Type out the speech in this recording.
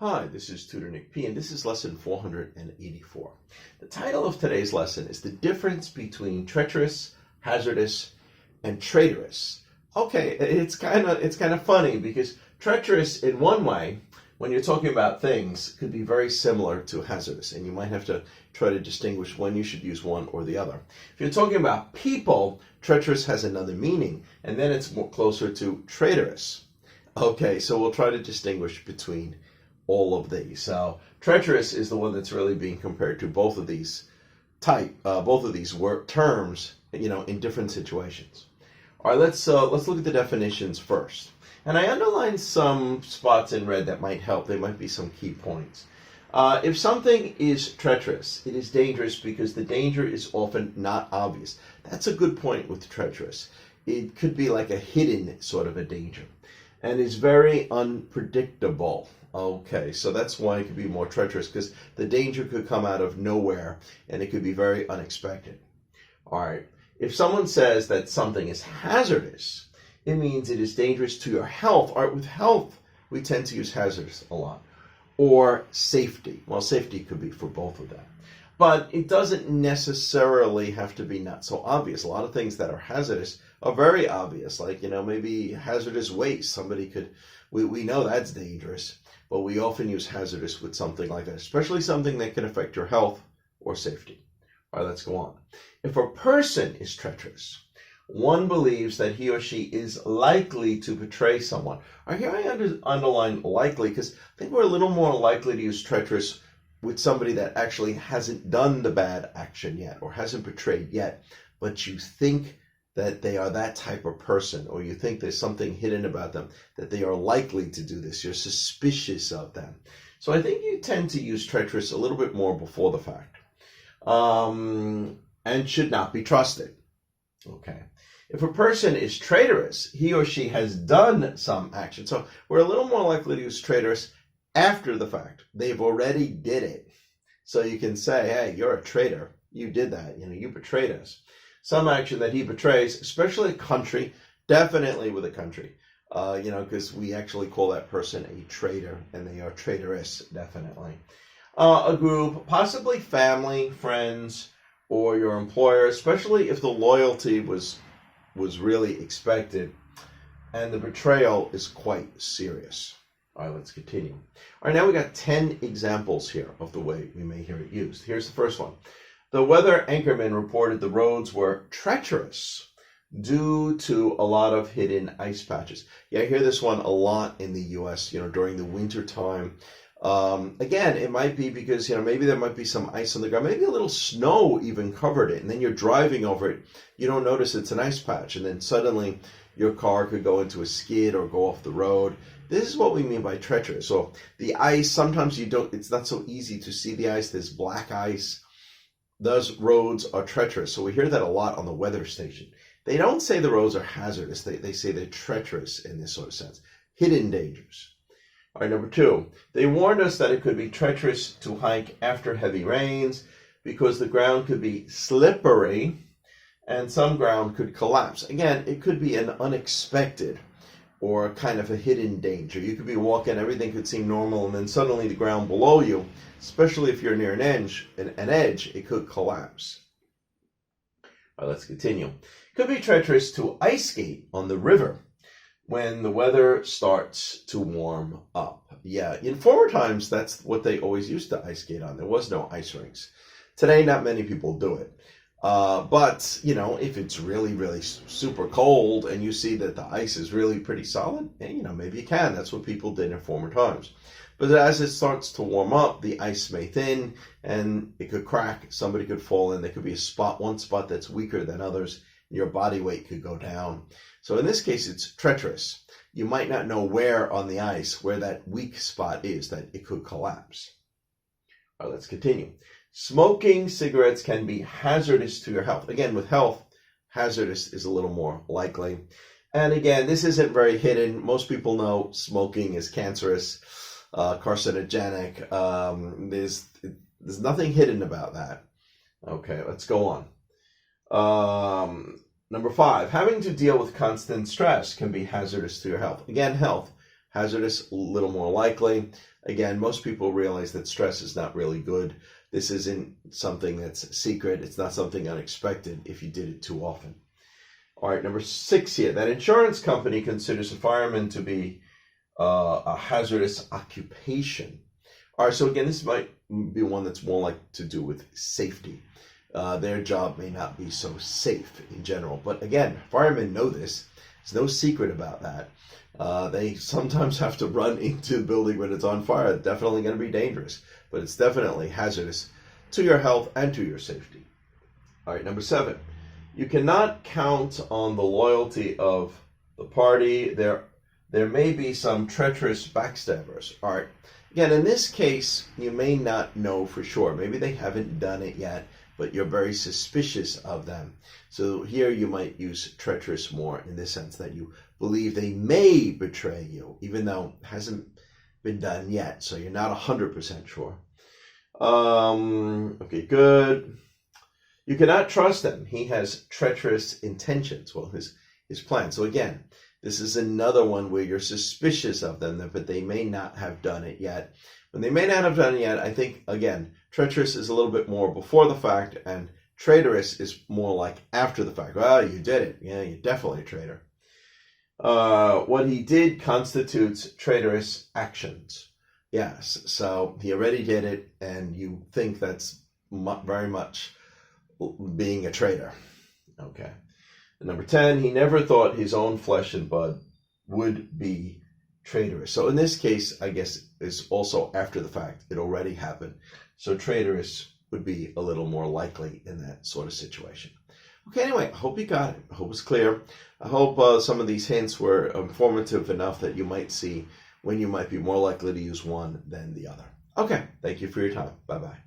Hi, this is Tutor Nick P, and this is lesson 484. The title of today's lesson is The Difference Between Treacherous, Hazardous, and Traitorous. Okay, it's kind of funny because treacherous in one way, when you're talking about things, could be very similar to hazardous, and you might have to try to distinguish when you should use one or the other. If you're talking about people, treacherous has another meaning, and then it's more closer to traitorous. Okay, so we'll try to distinguish between all of these. So treacherous is the one that's really being compared to both of these terms, in different situations. All right, let's look at the definitions first. And I underlined some spots in red that might help. They might be some key points. If something is treacherous, it is dangerous because the danger is often not obvious. That's a good point with treacherous. It could be like a hidden sort of a danger, and is very unpredictable. Okay, so that's why it could be more treacherous, because the danger could come out of nowhere and it could be very unexpected. All right, if someone says that something is hazardous, it means it is dangerous to your health. All right, with health, we tend to use hazardous a lot. Or safety. Well, safety could be for both of them. But it doesn't necessarily have to be not so obvious. A lot of things that are hazardous are very obvious, like, maybe hazardous waste. We know that's dangerous, but we often use hazardous with something like that, especially something that can affect your health or safety. All right, let's go on. If a person is treacherous, one believes that he or she is likely to betray someone. All right, here I underline likely because I think we're a little more likely to use treacherous with somebody that actually hasn't done the bad action yet or hasn't betrayed yet, but you think that they are that type of person, or you think there's something hidden about them, that they are likely to do this. You're suspicious of them. So I think you tend to use treacherous a little bit more before the fact, and should not be trusted. Okay. If a person is traitorous, he or she has done some action. So we're a little more likely to use traitorous after the fact. They've already did it. So you can say, hey, you're a traitor. You did that. You betrayed us. Some action that he betrays, especially a country, definitely with a country, because we actually call that person a traitor, and they are traitorous, definitely. A group, possibly family, friends, or your employer, especially if the loyalty was really expected and the betrayal is quite serious. All right, let's continue. All right, now we got 10 examples here of the way we may hear it used. Here's the first one. The weather anchorman reported the roads were treacherous due to a lot of hidden ice patches. Yeah, I hear this one a lot in the U.S., during the winter time. Again, it might be because, maybe there might be some ice on the ground, maybe a little snow even covered it, and then you're driving over it, you don't notice it's an ice patch, and then suddenly your car could go into a skid or go off the road. This is what we mean by treacherous. So the ice, sometimes it's not so easy to see the ice, there's black ice. Those roads are treacherous. So we hear that a lot on the weather station. They don't say the roads are hazardous, they say they're treacherous in this sort of sense. Hidden dangers. All right, number 2, they warned us that it could be treacherous to hike after heavy rains because the ground could be slippery and some ground could collapse. Again, it could be an unexpected or kind of a hidden danger. You could be walking, everything could seem normal, and then suddenly the ground below you, especially if you're near an edge, it could collapse. All right, let's continue. It could be treacherous to ice skate on the river when the weather starts to warm up. Yeah, in former times, that's what they always used to ice skate on. There was no ice rinks. Today, not many people do it. But, if it's really, really super cold and you see that the ice is really pretty solid, maybe you can. That's what people did in former times. But as it starts to warm up, the ice may thin and it could crack. Somebody could fall in. There could be one spot that's weaker than others. Your body weight could go down. So in this case, it's treacherous. You might not know where on the ice, where that weak spot is, that it could collapse. All right, let's continue. Smoking cigarettes can be hazardous to your health. Again, with health, hazardous is a little more likely. And again, this isn't very hidden. Most people know smoking is cancerous, carcinogenic. There's nothing hidden about that. Okay, let's go on. Number 5, having to deal with constant stress can be hazardous to your health. Again, health, hazardous, a little more likely. Again, most people realize that stress is not really good. This isn't something that's secret. It's not something unexpected if you did it too often. All right, number 6 here. That insurance company considers a fireman to be a hazardous occupation. All right, so again, this might be one that's more like to do with safety. Their job may not be so safe in general. But again, firemen know this. There's no secret about that. They sometimes have to run into the building when it's on fire. It's definitely going to be dangerous, but it's definitely hazardous to your health and to your safety. All right, number 7. You cannot count on the loyalty of the party. There may be some treacherous backstabbers. All right. Again, in this case, you may not know for sure. Maybe they haven't done it yet, but you're very suspicious of them. So here you might use treacherous more in the sense that you believe they may betray you, even though it hasn't been done yet. So you're not 100% sure. Okay, good. You cannot trust him. He has treacherous intentions. Well, his plan. So again, this is another one where you're suspicious of them, but they may not have done it yet. When they may not have done it yet, I think, again, treacherous is a little bit more before the fact, and traitorous is more like after the fact. Well, you did it. Yeah, you're definitely a traitor. What he did constitutes traitorous actions. Yes, so he already did it, and you think that's very much being a traitor. Okay. And number 10, he never thought his own flesh and blood would be traitorous. So in this case, I guess it's also after the fact. It already happened. So traitorous would be a little more likely in that sort of situation. Okay, anyway, I hope you got it. I hope it's clear. I hope some of these hints were informative enough that you might see when you might be more likely to use one than the other. Okay, thank you for your time. Bye-bye.